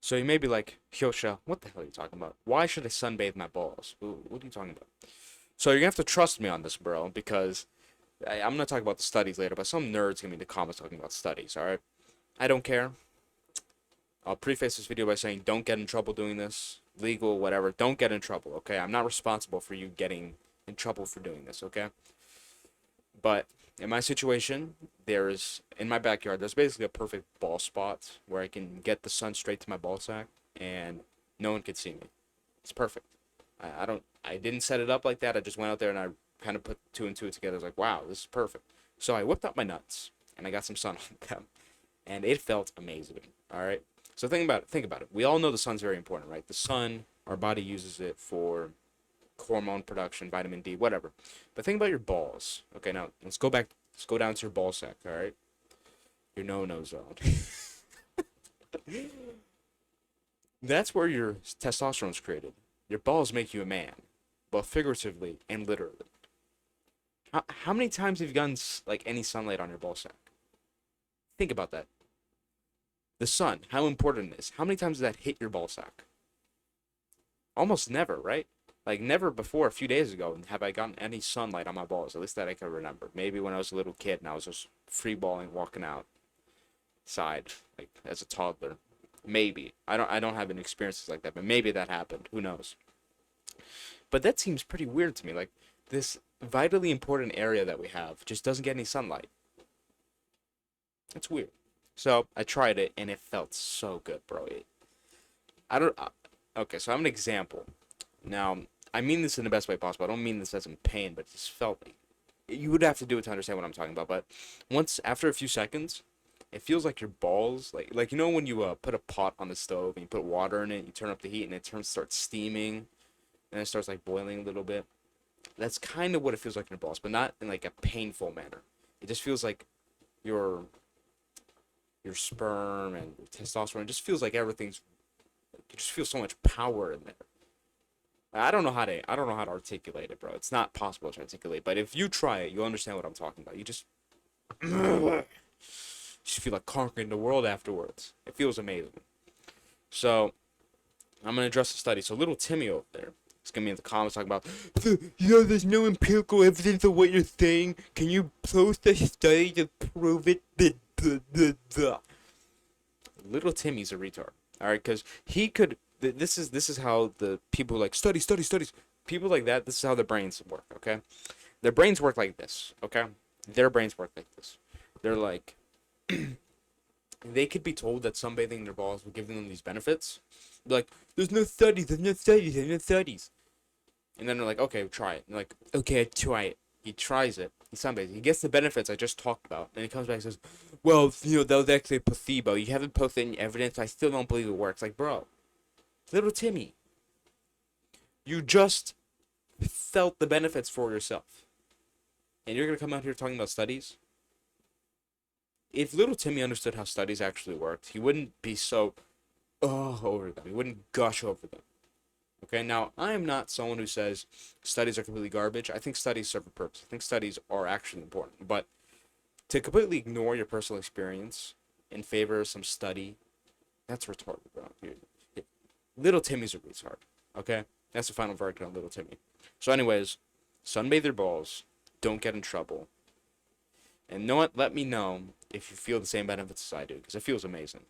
So you may be like, Hyosha, what the hell are you talking about? Why should I sunbathe my balls? What are you talking about? So you're gonna have to trust me on this, bro, because I'm gonna talk about the studies later, but some nerd's gonna be in the comments talking about studies, alright? I don't care. I'll preface this video by saying don't get in trouble doing this. Legal, whatever. Don't get in trouble, okay? I'm not responsible for you getting in trouble for doing this, okay? But in my situation, in my backyard, there's basically a perfect ball spot where I can get the sun straight to my ball sack and no one can see me. It's perfect. I didn't set it up like that. I just went out there and I kind of put two and two together. I was like, wow, this is perfect. So I whipped up my nuts and I got some sun on them and it felt amazing. All right. So think about it. Think about it. We all know the sun's very important, right? The sun, our body uses it for hormone production, vitamin D, whatever. But think about your balls. Okay, now let's go back. Let's go down to your ball sack. All right, your no-no zone. That's where your testosterone is created. Your balls make you a man, both figuratively and literally. How many times have you gotten like any sunlight on your ball sack? Think about that. The sun, how important it is. How many times does that hit your ball sack? Almost never, right? Like never before a few days ago have I gotten any sunlight on my balls, at least that I can remember. Maybe when I was a little kid and I was just free balling, walking outside, like as a toddler. Maybe. I don't have any experiences like that, but maybe that happened. Who knows? But that seems pretty weird to me. Like this vitally important area that we have just doesn't get any sunlight. It's weird. So I tried it and it felt so good, bro. I don't. Okay, so I'm an example. Now, I mean this in the best way possible. I don't mean this as in pain, but it just felt like you would have to do it to understand what I'm talking about. But once after a few seconds, it feels like your balls, like you know when you put a pot on the stove and you put water in it, you turn up the heat and it starts steaming, and it starts like boiling a little bit. That's kind of what it feels like in your balls, but not in like a painful manner. It just feels like your your sperm and your testosterone. It just feels like everything's. You just feel so much power in there. I don't know how to articulate it, bro. It's not possible to articulate, but if you try it, you'll understand what I'm talking about. You just feel like conquering the world afterwards. It feels amazing. So I'm gonna address the study. So little Timmy over there is gonna be in the comments talking about, there's no empirical evidence of what you're saying. Can you post a study to prove it? Little Timmy's a retard. All right, because he could. This is how the people like studies. People like that. This is how their brains work. Okay, their brains work like this. Okay, their brains work like this. They're like, they could be told that sunbathing their balls will give them these benefits. They're like, there's no studies. There's no studies. There's no studies. And then they're like, okay, try it. And they're like, okay, try it. He tries it. He sunbathes. He gets the benefits I just talked about. And he comes back and says, well, that was actually a placebo. You haven't posted any evidence. I still don't believe it works. Like, bro, little Timmy, you just felt the benefits for yourself. And you're going to come out here talking about studies? If little Timmy understood how studies actually worked, he wouldn't be so, over them. He wouldn't gush over them. Okay, now I am not someone who says studies are completely garbage. I think studies serve a purpose. I think studies are actually important. But to completely ignore your personal experience in favor of some study, that's retarded, bro. Little Timmy's a retard. Okay? That's the final verdict on Little Timmy. So anyways, sunbathe your balls. Don't get in trouble. And know what? Let me know if you feel the same benefits as I do, because it feels amazing.